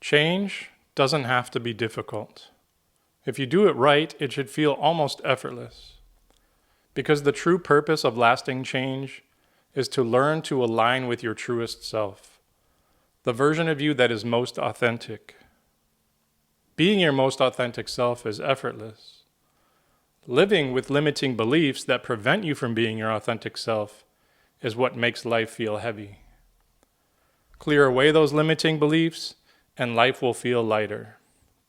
Change doesn't have to be difficult. If you do it right, it should feel almost effortless. Because the true purpose of lasting change is to learn to align with your truest self, the version of you that is most authentic. Being your most authentic self is effortless. Living with limiting beliefs that prevent you from being your authentic self is what makes life feel heavy. Clear away those limiting beliefs and life will feel lighter,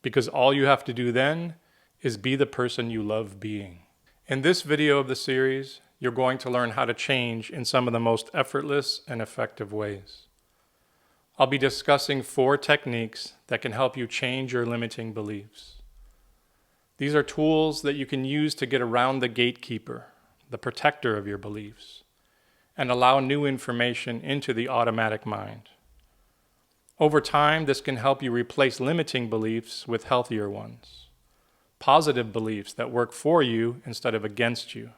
because all you have to do then is be the person you love being. In this video of the series, you're going to learn how to change in some of the most effortless and effective ways. I'll be discussing 4 techniques that can help you change your limiting beliefs. These are tools that you can use to get around the gatekeeper, the protector of your beliefs, and allow new information into the automatic mind. Over time, this can help you replace limiting beliefs with healthier ones, positive beliefs that work for you instead of against you.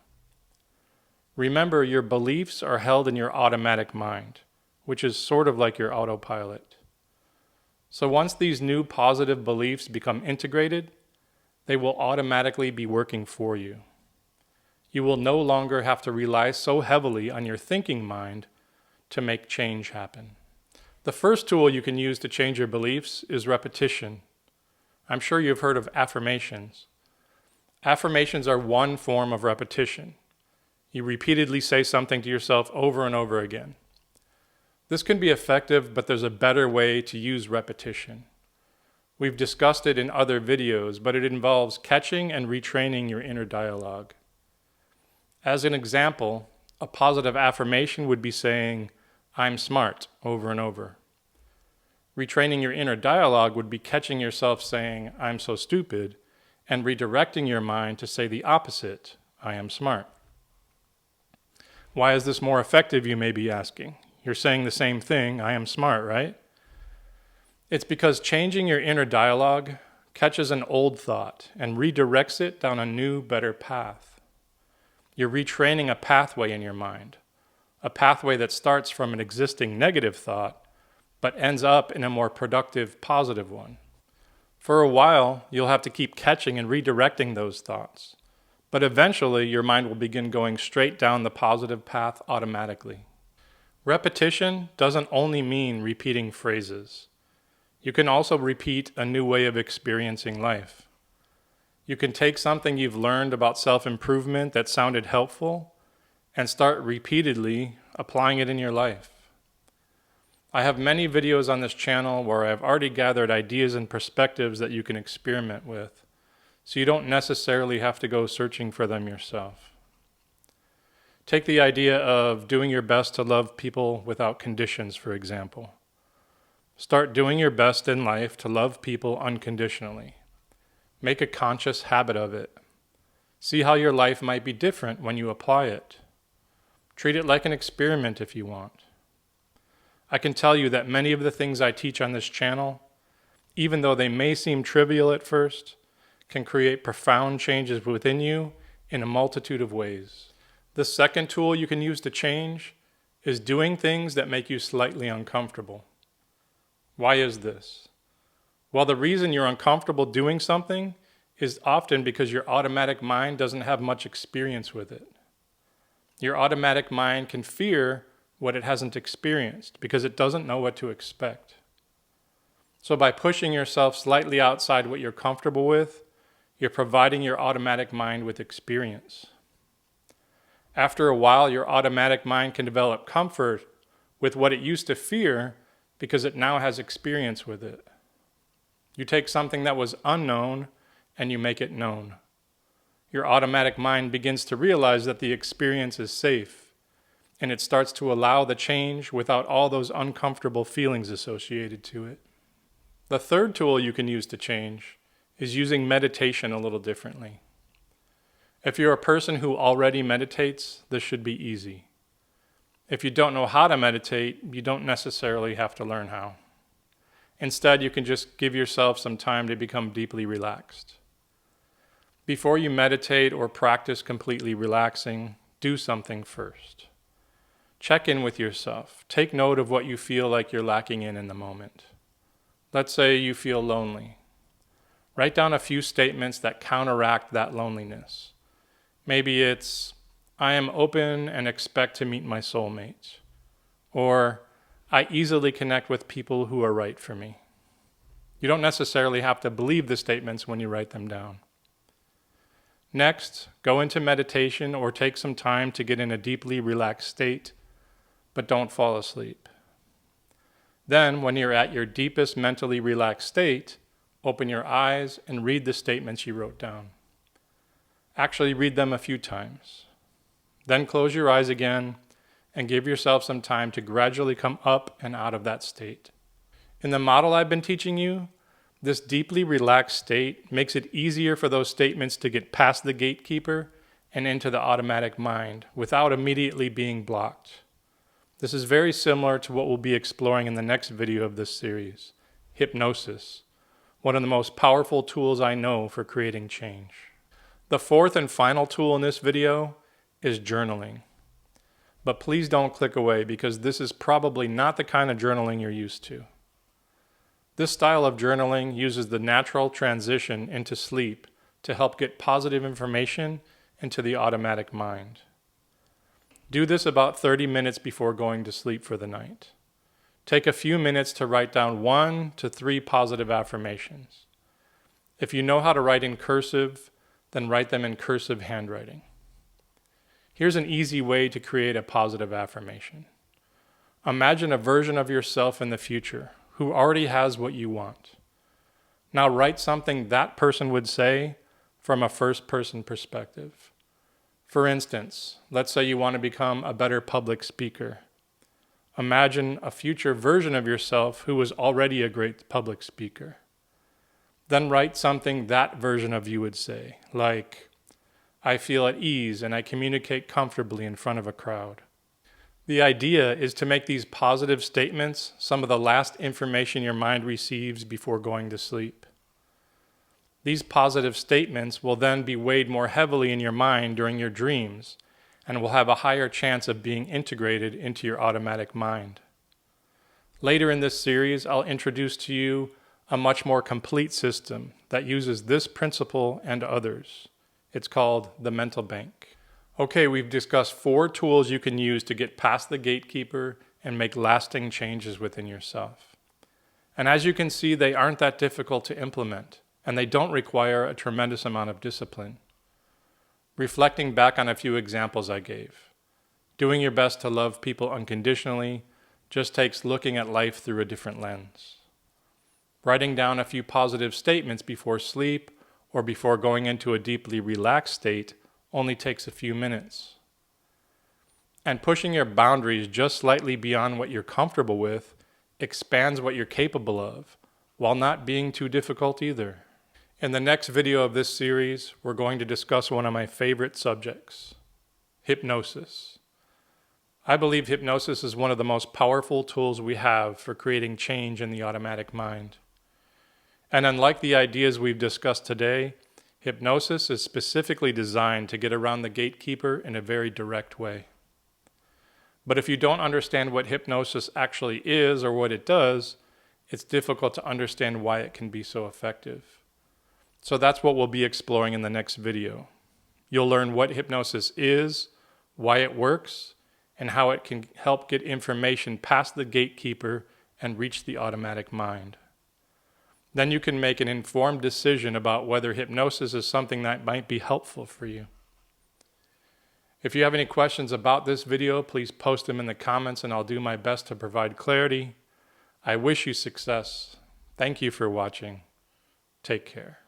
Remember, your beliefs are held in your automatic mind, which is sort of like your autopilot. So once these new positive beliefs become integrated, they will automatically be working for you. You will no longer have to rely so heavily on your thinking mind to make change happen. The first tool you can use to change your beliefs is repetition. I'm sure you've heard of affirmations. Affirmations are one form of repetition. You repeatedly say something to yourself over and over again. This can be effective, but there's a better way to use repetition. We've discussed it in other videos, but it involves catching and retraining your inner dialogue. As an example, a positive affirmation would be saying, "I'm smart," over and over. Retraining your inner dialogue would be catching yourself saying, "I'm so stupid," and redirecting your mind to say the opposite, "I am smart." Why is this more effective, you may be asking? You're saying the same thing, "I am smart," right? It's because changing your inner dialogue catches an old thought and redirects it down a new, better path. You're retraining a pathway in your mind, a pathway that starts from an existing negative thought, but ends up in a more productive, positive one. For a while, you'll have to keep catching and redirecting those thoughts, but eventually your mind will begin going straight down the positive path automatically. Repetition doesn't only mean repeating phrases. You can also repeat a new way of experiencing life. You can take something you've learned about self-improvement that sounded helpful and start repeatedly applying it in your life. I have many videos on this channel where I've already gathered ideas and perspectives that you can experiment with, so you don't necessarily have to go searching for them yourself. Take the idea of doing your best to love people without conditions, for example. Start doing your best in life to love people unconditionally. Make a conscious habit of it. See how your life might be different when you apply it. Treat it like an experiment if you want. I can tell you that many of the things I teach on this channel, even though they may seem trivial at first, can create profound changes within you in a multitude of ways. The second tool you can use to change is doing things that make you slightly uncomfortable. Why is this? Well, the reason you're uncomfortable doing something is often because your automatic mind doesn't have much experience with it. Your automatic mind can fear what it hasn't experienced because it doesn't know what to expect. So by pushing yourself slightly outside what you're comfortable with, you're providing your automatic mind with experience. After a while, your automatic mind can develop comfort with what it used to fear because it now has experience with it. You take something that was unknown and you make it known. Your automatic mind begins to realize that the experience is safe, and it starts to allow the change without all those uncomfortable feelings associated to it. The third tool you can use to change is using meditation a little differently. If you're a person who already meditates, this should be easy. If you don't know how to meditate, you don't necessarily have to learn how. Instead, you can just give yourself some time to become deeply relaxed. Before you meditate or practice completely relaxing, do something first. Check in with yourself. Take note of what you feel like you're lacking in the moment. Let's say you feel lonely. Write down a few statements that counteract that loneliness. Maybe it's, I am open and expect to meet my soulmate. Or, I easily connect with people who are right for me. You don't necessarily have to believe the statements when you write them down. Next, go into meditation or take some time to get in a deeply relaxed state, but don't fall asleep. Then, when you're at your deepest mentally relaxed state, open your eyes and read the statements you wrote down. Actually, read them a few times. Then close your eyes again and give yourself some time to gradually come up and out of that state. In the model I've been teaching you, this deeply relaxed state makes it easier for those statements to get past the gatekeeper and into the automatic mind without immediately being blocked. This is very similar to what we'll be exploring in the next video of this series, hypnosis, one of the most powerful tools I know for creating change. The fourth and final tool in this video is journaling. But please don't click away because this is probably not the kind of journaling you're used to. This style of journaling uses the natural transition into sleep to help get positive information into the automatic mind. Do this about 30 minutes before going to sleep for the night. Take a few minutes to write down 1 to 3 positive affirmations. If you know how to write in cursive, then write them in cursive handwriting. Here's an easy way to create a positive affirmation. Imagine a version of yourself in the future who already has what you want. Now write something that person would say from a first-person perspective. For instance, let's say you want to become a better public speaker. Imagine a future version of yourself who was already a great public speaker. Then write something that version of you would say, like, I feel at ease and I communicate comfortably in front of a crowd. The idea is to make these positive statements some of the last information your mind receives before going to sleep. These positive statements will then be weighed more heavily in your mind during your dreams and will have a higher chance of being integrated into your automatic mind. Later in this series, I'll introduce to you a much more complete system that uses this principle and others. It's called the mental bank. Okay, we've discussed 4 tools you can use to get past the gatekeeper and make lasting changes within yourself. And as you can see, they aren't that difficult to implement, and they don't require a tremendous amount of discipline. Reflecting back on a few examples I gave, doing your best to love people unconditionally just takes looking at life through a different lens. Writing down a few positive statements before sleep or before going into a deeply relaxed state only takes a few minutes. And pushing your boundaries just slightly beyond what you're comfortable with expands what you're capable of, while not being too difficult either. In the next video of this series, we're going to discuss one of my favorite subjects, hypnosis. I believe hypnosis is one of the most powerful tools we have for creating change in the automatic mind. And unlike the ideas we've discussed today, hypnosis is specifically designed to get around the gatekeeper in a very direct way. But if you don't understand what hypnosis actually is or what it does, it's difficult to understand why it can be so effective. So that's what we'll be exploring in the next video. You'll learn what hypnosis is, why it works, and how it can help get information past the gatekeeper and reach the automatic mind. Then you can make an informed decision about whether hypnosis is something that might be helpful for you. If you have any questions about this video, please post them in the comments and I'll do my best to provide clarity. I wish you success. Thank you for watching. Take care.